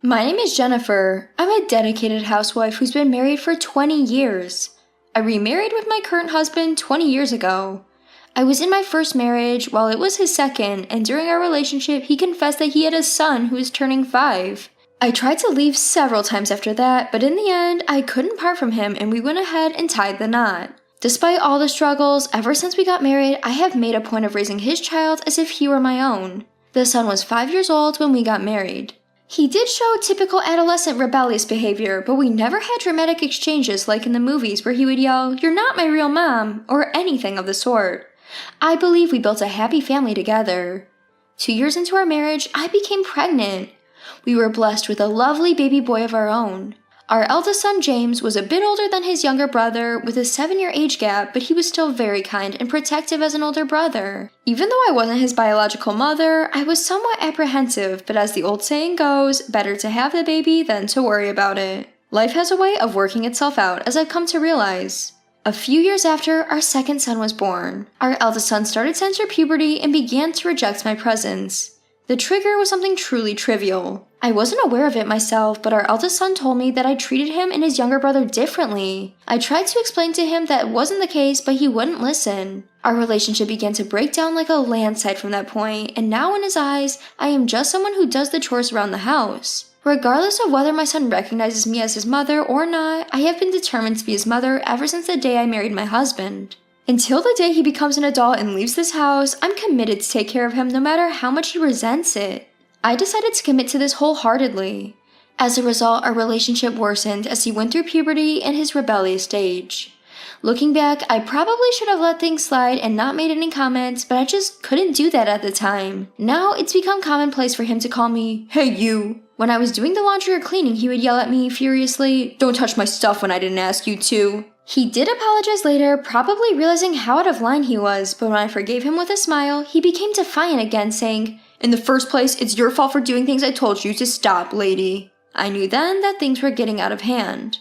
My name is Jennifer. I'm a dedicated housewife who's been married for 20 years. I remarried with my current husband 20 years ago. I was in my first marriage while it was his second, and during our relationship, he confessed that he had a son who was turning 5. I tried to leave several times after that, but in the end, I couldn't part from him and we went ahead and tied the knot. Despite all the struggles, ever since we got married, I have made a point of raising his child as if he were my own. The son was 5 years old when we got married. He did show typical adolescent rebellious behavior, but we never had dramatic exchanges like in the movies where he would yell, "You're not my real mom," or anything of the sort. I believe we built a happy family together. 2 years into our marriage, I became pregnant. We were blessed with a lovely baby boy of our own. Our eldest son, James, was a bit older than his younger brother with a 7-year age gap, but he was still very kind and protective as an older brother. Even though I wasn't his biological mother, I was somewhat apprehensive, but as the old saying goes, better to have the baby than to worry about it. Life has a way of working itself out, as I've come to realize. A few years after, our second son was born. Our eldest son started to enter puberty and began to reject my presence. The trigger was something truly trivial. I wasn't aware of it myself, but our eldest son told me that I treated him and his younger brother differently. I tried to explain to him that wasn't the case, but he wouldn't listen. Our relationship began to break down like a landslide from that point, and now in his eyes, I am just someone who does the chores around the house. Regardless of whether my son recognizes me as his mother or not, I have been determined to be his mother ever since the day I married my husband. Until the day he becomes an adult and leaves this house, I'm committed to take care of him no matter how much he resents it. I decided to commit to this wholeheartedly. As a result, our relationship worsened as he went through puberty and his rebellious stage. Looking back, I probably should have let things slide and not made any comments, but I just couldn't do that at the time. Now, it's become commonplace for him to call me, "Hey you." When I was doing the laundry or cleaning, he would yell at me furiously, "Don't touch my stuff when I didn't ask you to." He did apologize later, probably realizing how out of line he was, but when I forgave him with a smile, he became defiant again, saying, "In the first place, it's your fault for doing things I told you to stop, lady." I knew then that things were getting out of hand.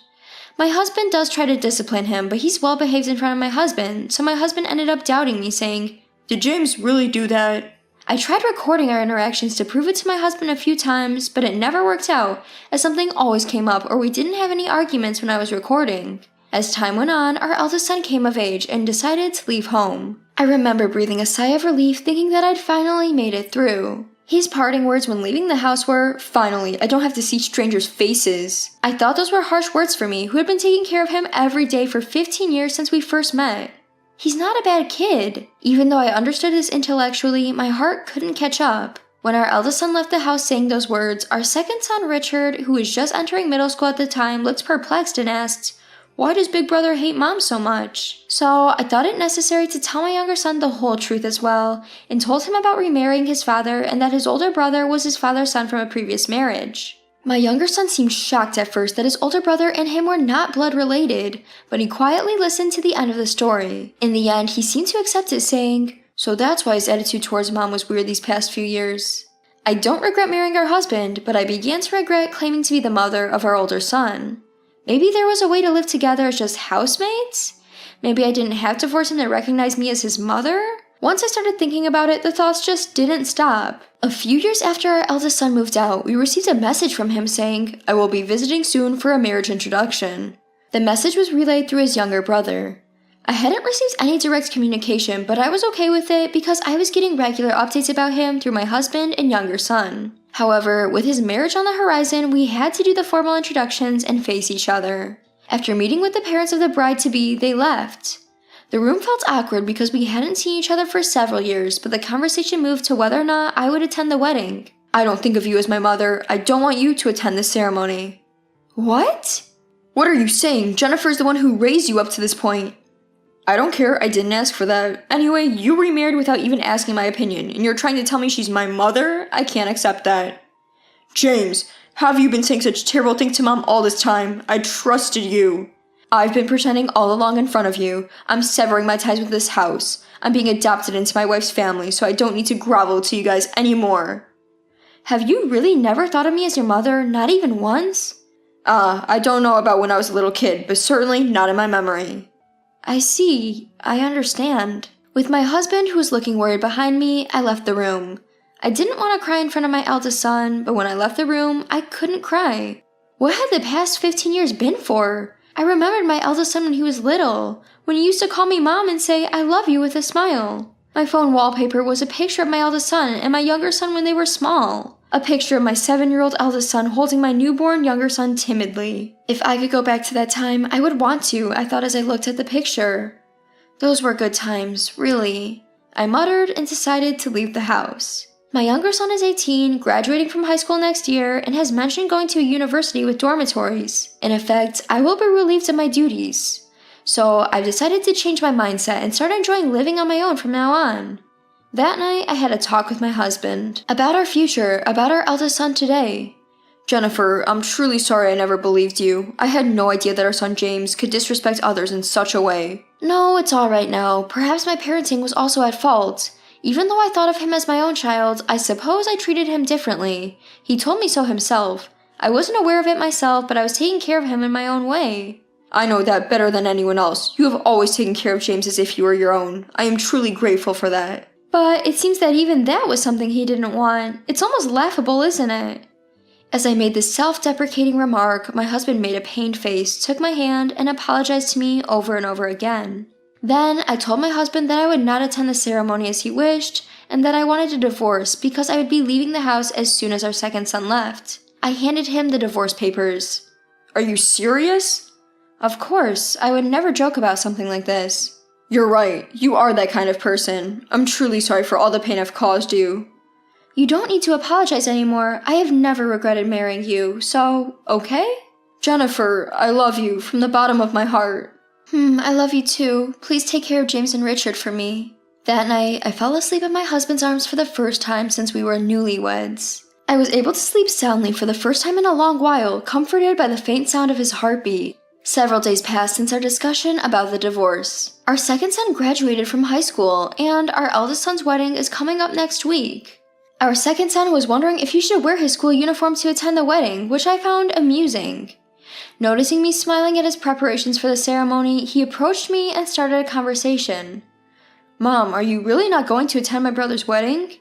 My husband does try to discipline him, but he's well behaved in front of my husband, so my husband ended up doubting me, saying, "Did James really do that?" I tried recording our interactions to prove it to my husband a few times, but it never worked out, as something always came up or we didn't have any arguments when I was recording. As time went on, our eldest son came of age and decided to leave home. I remember breathing a sigh of relief, thinking that I'd finally made it through. His parting words when leaving the house were, "Finally, I don't have to see strangers' faces." I thought those were harsh words for me, who had been taking care of him every day for 15 years since we first met. He's not a bad kid. Even though I understood this intellectually, my heart couldn't catch up. When our eldest son left the house saying those words, our second son, Richard, who was just entering middle school at the time, looked perplexed and asked, "Why does Big Brother hate Mom so much?" So I thought it necessary to tell my younger son the whole truth as well, and told him about remarrying his father and that his older brother was his father's son from a previous marriage. My younger son seemed shocked at first that his older brother and him were not blood related, but he quietly listened to the end of the story. In the end, he seemed to accept it, saying, "So that's why his attitude towards Mom was weird these past few years." I don't regret marrying our husband, but I began to regret claiming to be the mother of our older son. Maybe there was a way to live together as just housemates? Maybe I didn't have to force him to recognize me as his mother? Once I started thinking about it, the thoughts just didn't stop. A few years after our eldest son moved out, we received a message from him saying, "I will be visiting soon for a marriage introduction." The message was relayed through his younger brother. I hadn't received any direct communication, but I was okay with it because I was getting regular updates about him through my husband and younger son. However, with his marriage on the horizon, we had to do the formal introductions and face each other. After meeting with the parents of the bride-to-be, they left. The room felt awkward because we hadn't seen each other for several years, but the conversation moved to whether or not I would attend the wedding. "I don't think of you as my mother. I don't want you to attend the ceremony." "What?" "What are you saying? Jennifer's the one who raised you up to this point." "I don't care. I didn't ask for that. Anyway, you remarried without even asking my opinion, and you're trying to tell me she's my mother? I can't accept that." "James, how have you been saying such terrible things to Mom all this time? I trusted you." "I've been pretending all along in front of you. I'm severing my ties with this house. I'm being adopted into my wife's family, so I don't need to grovel to you guys anymore." "Have you really never thought of me as your mother, not even once?" I don't know about when I was a little kid, but certainly not in my memory." "I see. I understand." With my husband, who was looking worried behind me, I left the room. I didn't want to cry in front of my eldest son, but when I left the room, I couldn't cry. What had the past 15 years been for? I remembered my eldest son when he was little, when he used to call me mom and say, "I love you" with a smile. My phone wallpaper was a picture of my eldest son and my younger son when they were small. A picture of my 7-year-old eldest son holding my newborn younger son timidly. If I could go back to that time, I would want to, I thought as I looked at the picture. Those were good times, really. I muttered and decided to leave the house. My younger son is 18, graduating from high school next year, and has mentioned going to a university with dormitories. In effect, I will be relieved of my duties. So I've decided to change my mindset and start enjoying living on my own from now on. That night, I had a talk with my husband about our future, about our eldest son today. "Jennifer, I'm truly sorry I never believed you. I had no idea that our son James could disrespect others in such a way." "No, it's all right now. Perhaps my parenting was also at fault. Even though I thought of him as my own child, I suppose I treated him differently. He told me so himself. I wasn't aware of it myself, but I was taking care of him in my own way." "I know that better than anyone else. You have always taken care of James as if he were your own. I am truly grateful for that." "But it seems that even that was something he didn't want. It's almost laughable, isn't it?" As I made this self-deprecating remark, my husband made a pained face, took my hand, and apologized to me over and over again. Then I told my husband that I would not attend the ceremony as he wished, and that I wanted a divorce because I would be leaving the house as soon as our second son left. I handed him the divorce papers. "Are you serious?" "Of course, I would never joke about something like this." "You're right, you are that kind of person. I'm truly sorry for all the pain I've caused you." "You don't need to apologize anymore. I have never regretted marrying you, so, okay?" "Jennifer, I love you from the bottom of my heart." I love you too. Please take care of James and Richard for me." That night, I fell asleep in my husband's arms for the first time since we were newlyweds. I was able to sleep soundly for the first time in a long while, comforted by the faint sound of his heartbeat. Several days passed since our discussion about the divorce. Our second son graduated from high school, and our eldest son's wedding is coming up next week. Our second son was wondering if he should wear his school uniform to attend the wedding, which I found amusing. Noticing me smiling at his preparations for the ceremony, he approached me and started a conversation. "Mom, are you really not going to attend my brother's wedding?"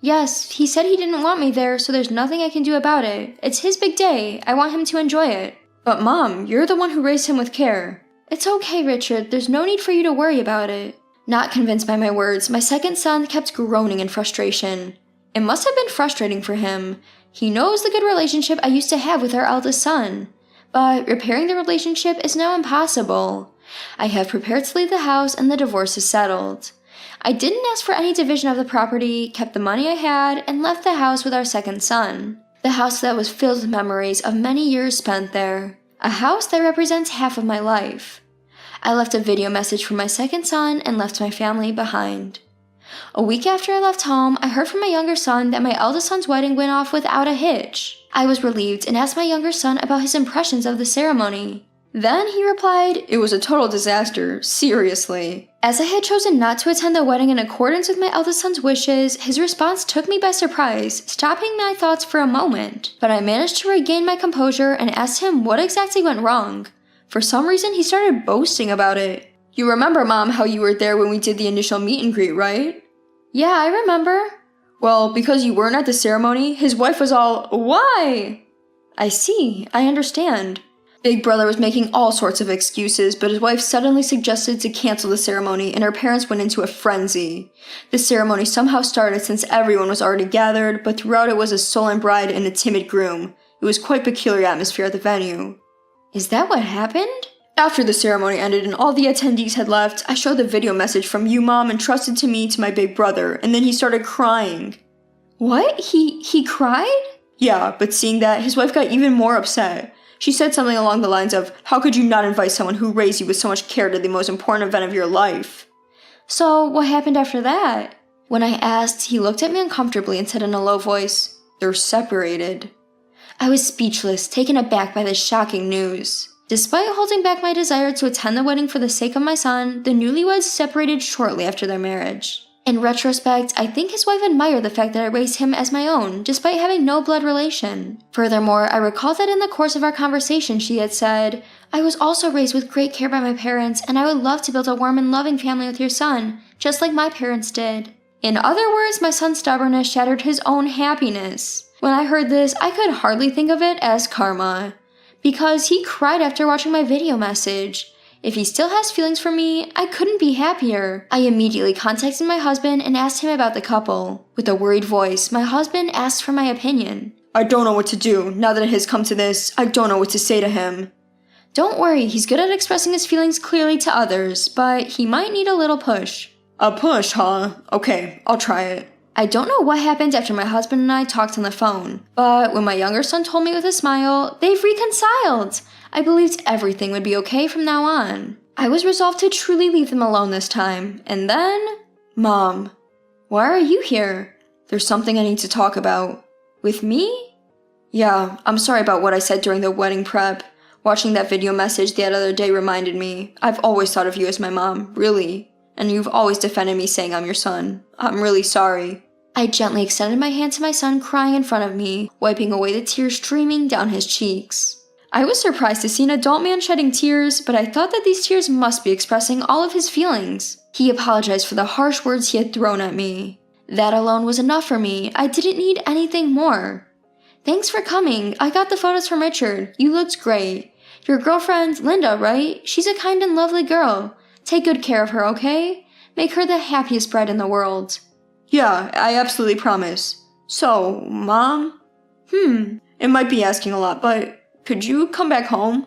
"Yes, he said he didn't want me there, so there's nothing I can do about it. It's his big day. I want him to enjoy it." "But Mom, you're the one who raised him with care." "It's okay, Richard. There's no need for you to worry about it." Not convinced by my words, my second son kept groaning in frustration. It must have been frustrating for him. He knows the good relationship I used to have with our eldest son. But repairing the relationship is now impossible. I have prepared to leave the house and the divorce is settled. I didn't ask for any division of the property, kept the money I had, and left the house with our second son. The house that was filled with memories of many years spent there. A house that represents half of my life. I left a video message for my second son and left my family behind. A week after I left home, I heard from my younger son that my eldest son's wedding went off without a hitch. I was relieved and asked my younger son about his impressions of the ceremony. Then he replied, "It was a total disaster, seriously." As I had chosen not to attend the wedding in accordance with my eldest son's wishes, his response took me by surprise, stopping my thoughts for a moment. But I managed to regain my composure and asked him what exactly went wrong. For some reason, he started boasting about it. "You remember, Mom, how you were there when we did the initial meet and greet, right?" "Yeah, I remember." "Well, because you weren't at the ceremony, his wife was all, 'Why?'" "I see, I understand." Big Brother was making all sorts of excuses, but his wife suddenly suggested to cancel the ceremony and her parents went into a frenzy. The ceremony somehow started since everyone was already gathered, but throughout it was a sullen bride and a timid groom. It was quite a peculiar atmosphere at the venue. "Is that what happened?" "After the ceremony ended and all the attendees had left, I showed the video message from you, Mom, entrusted to me to my big brother, and then he started crying." "What? He cried?" "Yeah, but seeing that, his wife got even more upset. She said something along the lines of, 'How could you not invite someone who raised you with so much care to the most important event of your life?'" "So, what happened after that?" When I asked, he looked at me uncomfortably and said in a low voice, "They're separated." I was speechless, taken aback by this shocking news. Despite holding back my desire to attend the wedding for the sake of my son, the newlyweds separated shortly after their marriage. In retrospect, I think his wife admired the fact that I raised him as my own, despite having no blood relation. Furthermore, I recall that in the course of our conversation she had said, "I was also raised with great care by my parents, and I would love to build a warm and loving family with your son, just like my parents did." In other words, my son's stubbornness shattered his own happiness. When I heard this, I could hardly think of it as karma, because he cried after watching my video message. If he still has feelings for me, I couldn't be happier. I immediately contacted my husband and asked him about the couple. With a worried voice, my husband asked for my opinion. I don't know what to do. Now that it has come to this, I don't know what to say to him. Don't worry, he's good at expressing his feelings clearly to others, but he might need a little push. A push, huh? Okay, I'll try it. I don't know what happened after my husband and I talked on the phone, but when my younger son told me with a smile, they've reconciled. I believed everything would be okay from now on. I was resolved to truly leave them alone this time, and then… Mom. Why are you here? There's something I need to talk about. With me? Yeah, I'm sorry about what I said during the wedding prep. Watching that video message the other day reminded me. I've always thought of you as my mom, really. And you've always defended me saying I'm your son. I'm really sorry. I gently extended my hand to my son crying in front of me, wiping away the tears streaming down his cheeks. I was surprised to see an adult man shedding tears, but I thought that these tears must be expressing all of his feelings. He apologized for the harsh words he had thrown at me. That alone was enough for me. I didn't need anything more. Thanks for coming. I got the photos from Richard. You looked great. Your girlfriend, Linda, right? She's a kind and lovely girl. Take good care of her, okay? Make her the happiest bride in the world. Yeah, I absolutely promise. So, Mom? It might be asking a lot, but could you come back home?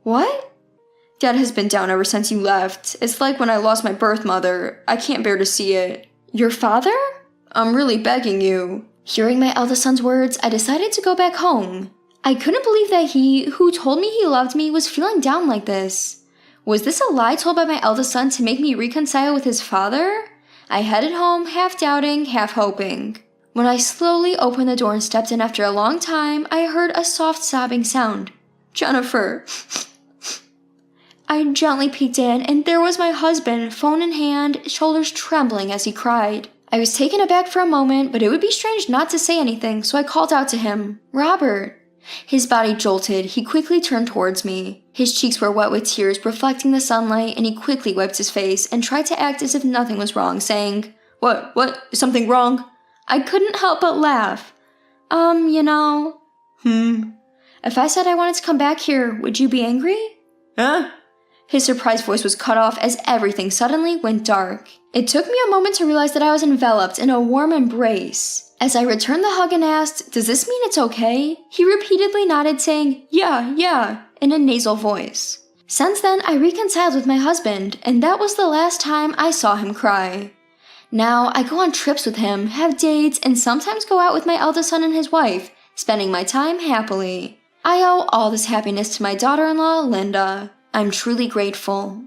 What? Dad has been down ever since you left. It's like when I lost my birth mother. I can't bear to see it. Your father? I'm really begging you. Hearing my eldest son's words, I decided to go back home. I couldn't believe that he, who told me he loved me, was feeling down like this. Was this a lie told by my eldest son to make me reconcile with his father? I headed home, half doubting, half hoping. When I slowly opened the door and stepped in after a long time, I heard a soft sobbing sound. Jennifer. I gently peeked in, and there was my husband, phone in hand, shoulders trembling as he cried. I was taken aback for a moment, but it would be strange not to say anything, so I called out to him, "Robert." His body jolted. He quickly turned towards me. His cheeks were wet with tears, reflecting the sunlight, and he quickly wiped his face and tried to act as if nothing was wrong, saying, What? Is something wrong? I couldn't help but laugh. You know… If I said I wanted to come back here, would you be angry? Huh? His surprised voice was cut off as everything suddenly went dark. It took me a moment to realize that I was enveloped in a warm embrace. As I returned the hug and asked, "Does this mean it's okay?" he repeatedly nodded, saying, yeah, in a nasal voice. Since then, I reconciled with my husband, and that was the last time I saw him cry. Now, I go on trips with him, have dates, and sometimes go out with my eldest son and his wife, spending my time happily. I owe all this happiness to my daughter-in-law, Linda. I'm truly grateful.